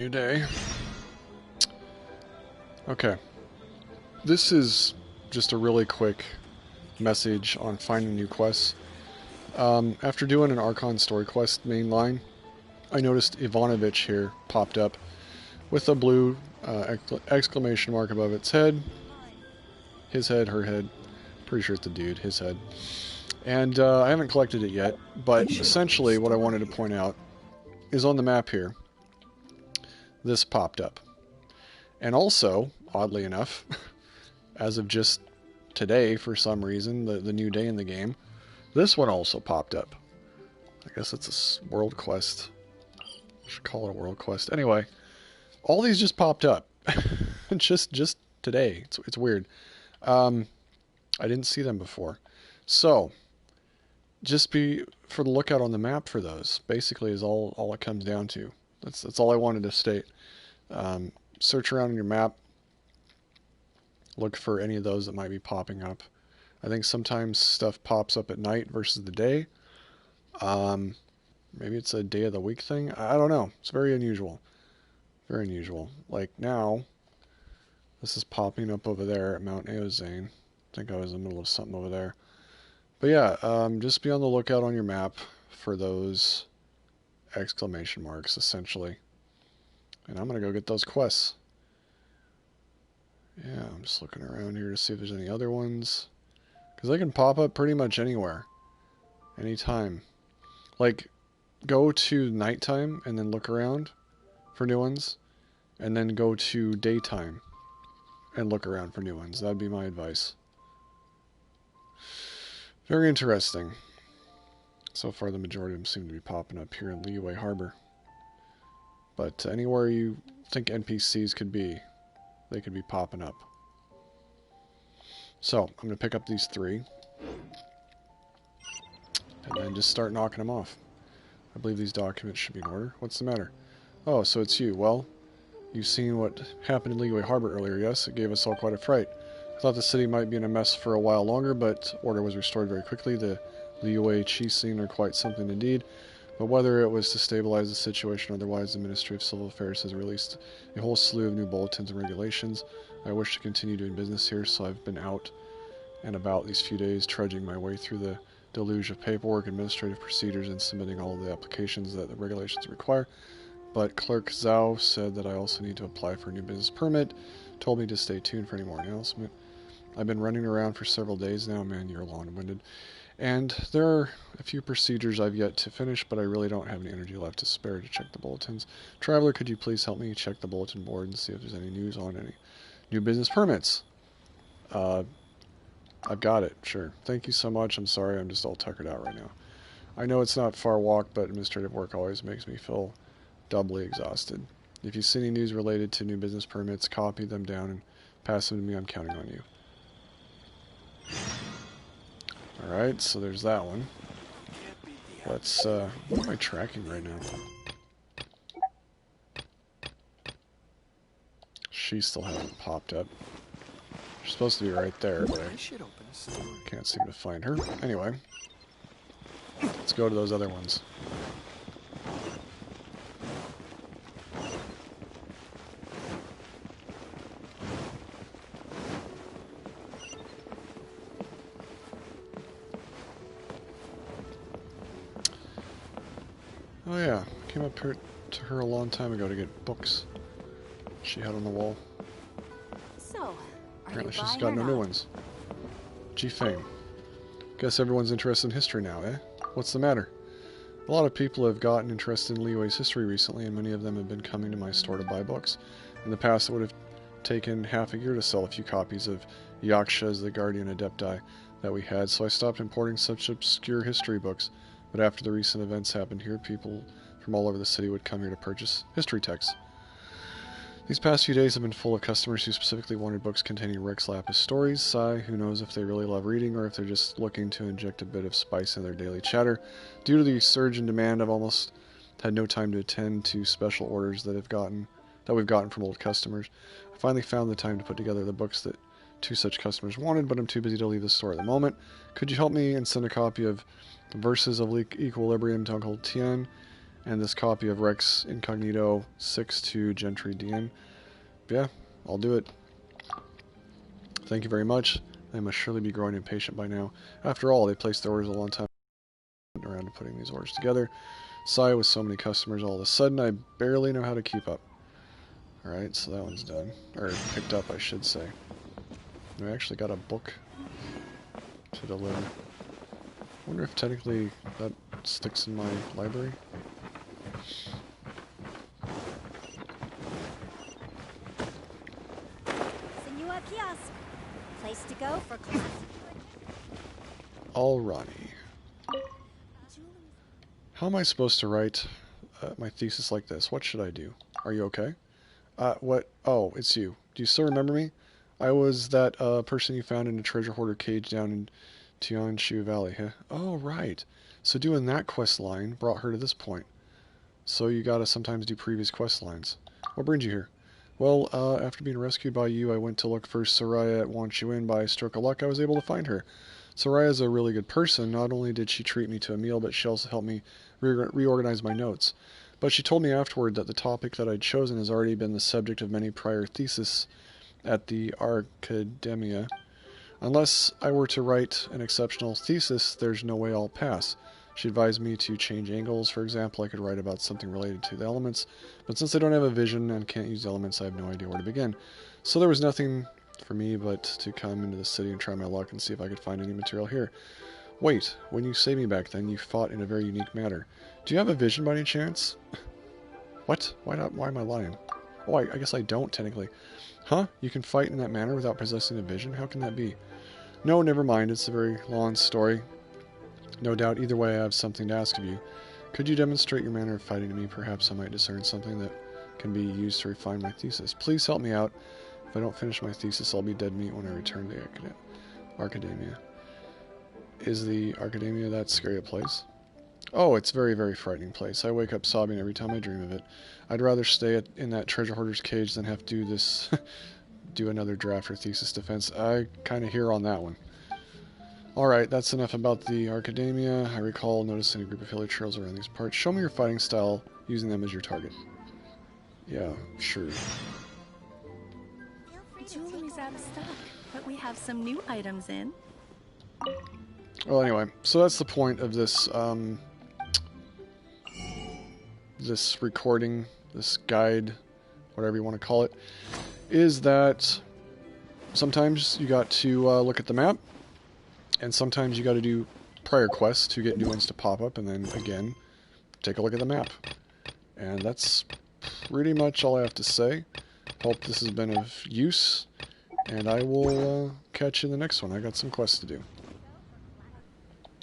New day. Okay. This is just a really quick message on finding new quests. After doing an Archon story quest mainline, I noticed Ivanovich here popped up with a blue exclamation mark above its head. His head, her head. Pretty sure it's a dude, his head. And I haven't collected it yet, but essentially what I wanted to point out is on the map here, this popped up. And also, oddly enough, as of just today, for some reason, the new day in the game, this one also popped up. I guess it's a world quest. I should call it a world quest. Anyway, all these just popped up. just today. It's weird. I didn't see them before. So, just be for the lookout on the map for those. Basically, is all it comes down to. That's all I wanted to state. Search around on your map. Look for any of those that might be popping up. I think sometimes stuff pops up at night versus the day. Maybe it's a day of the week thing. I don't know. It's very unusual. Very unusual. Like now, this is popping up over there at Mount Eozane. I think I was in the middle of something over there. But yeah, just be on the lookout on your map for those exclamation marks, essentially. And I'm going to go get those quests. Yeah, I'm just looking around here to see if there's any other ones. Because they can pop up pretty much anywhere. Anytime. Like, go to nighttime and then look around for new ones. And then go to daytime and look around for new ones. That'd be my advice. Very interesting. So far, the majority of them seem to be popping up here in Liyue Harbor. But anywhere you think NPCs could be, they could be popping up. So, I'm going to pick up these 3. And then just start knocking them off. I believe these documents should be in order. What's the matter? Oh, so it's you. Well, you've seen what happened in Liyue Harbor earlier, yes? It gave us all quite a fright. I thought the city might be in a mess for a while longer, but order was restored very quickly. The Liyue Qixing are quite something indeed. But whether it was to stabilize the situation or otherwise, the Ministry of Civil Affairs has released a whole slew of new bulletins and regulations. I wish to continue doing business here, so I've been out and about these few days, trudging my way through the deluge of paperwork, administrative procedures, and submitting all of the applications that the regulations require. But Clerk Zhao said that I also need to apply for a new business permit, told me to stay tuned for any more announcement. I've been running around for several days now, man, you're long-winded. And there are a few procedures I've yet to finish, but I really don't have any energy left to spare to check the bulletins. Traveler, could you please help me check the bulletin board and see if there's any news on any new business permits? I've got it, sure. Thank you so much. I'm sorry, I'm just all tuckered out right now. I know it's not far walk, but administrative work always makes me feel doubly exhausted. If you see any news related to new business permits, copy them down and pass them to me. I'm counting on you. Alright, so there's that one. Let's, what am I tracking right now? She still hasn't popped up. She's supposed to be right there, but I can't seem to find her. Anyway, let's go to those other ones. Oh yeah, I came up here to her a long time ago to get books she had on the wall. So, Apparently she's got no new ones. Fame. Guess everyone's interested in history now, eh? What's the matter? A lot of people have gotten interested in Liyue's history recently, and many of them have been coming to my store to buy books. In the past, it would have taken half a year to sell a few copies of Yaksha's The Guardian Adepti that we had, so I stopped importing such obscure history books. But after the recent events happened here, people from all over the city would come here to purchase history texts. These past few days have been full of customers who specifically wanted books containing Rex Lapis stories. Sigh, who knows if they really love reading or if they're just looking to inject a bit of spice in their daily chatter. Due to the surge in demand, I've almost had no time to attend to special orders that we've gotten from old customers. I finally found the time to put together the books that 2 such customers wanted, but I'm too busy to leave the store at the moment. Could you help me and send a copy of Verses of Equilibrium to Uncle Tian and this copy of Rex Incognito 6 to Gentry DM. But yeah, I'll do it. Thank you very much. They must surely be growing impatient by now. After all, they placed their orders a long time around to putting these orders together. Sigh, with so many customers all of a sudden, I barely know how to keep up. Alright, so that one's done. Or picked up, I should say. I actually got a book to deliver. I wonder if technically that sticks in my library. Senua Kiosk. Place to go for class. Alrighty. How am I supposed to write my thesis like this? What should I do? Are you okay? What? Oh, it's you. Do you still remember me? I was that person you found in a treasure hoarder cage down in Tianshu Valley, huh? Oh, right. So doing that quest line brought her to this point. So you gotta sometimes do previous quest lines. What brings you here? Well, after being rescued by you, I went to look for Soraya at Wanshuin. By a stroke of luck, I was able to find her. Soraya's a really good person. Not only did she treat me to a meal, but she also helped me reorganize my notes. But she told me afterward that the topic that I'd chosen has already been the subject of many prior theses at the Arcademia. Unless I were to write an exceptional thesis, there's no way I'll pass. She advised me to change angles. For example, I could write about something related to the elements, but since I don't have a vision and can't use elements, I have no idea where to begin. So there was nothing for me but to come into the city and try my luck and see if I could find any material here. Wait, when you saved me back then, you fought in a very unique manner. Do you have a vision by any chance? What? Why not? Why am I lying? Oh, I guess I don't, technically. Huh? You can fight in that manner without possessing a vision? How can that be? No, never mind. It's a very long story. No doubt, either way, I have something to ask of you. Could you demonstrate your manner of fighting to me? Perhaps I might discern something that can be used to refine my thesis. Please help me out. If I don't finish my thesis, I'll be dead meat when I return to the Arcademia. Is the Arcademia that scary a place? Oh, it's a very, very frightening place. I wake up sobbing every time I dream of it. I'd rather stay in that treasure hoarder's cage than have to do this, do another draft or thesis defense. I kind of hear on that one. Alright, that's enough about the Arcademia. I recall noticing a group of hilly trails around these parts. Show me your fighting style, using them as your target. Yeah, sure. Jewelry's out of stock, but we have some new items in. Well, anyway, so that's the point of this, this recording, this guide, whatever you want to call it, is that sometimes you got to look at the map, and sometimes you got to do prior quests to get new ones to pop up, and then, again, take a look at the map. And that's pretty much all I have to say. Hope this has been of use, and I will catch you in the next one. I got some quests to do.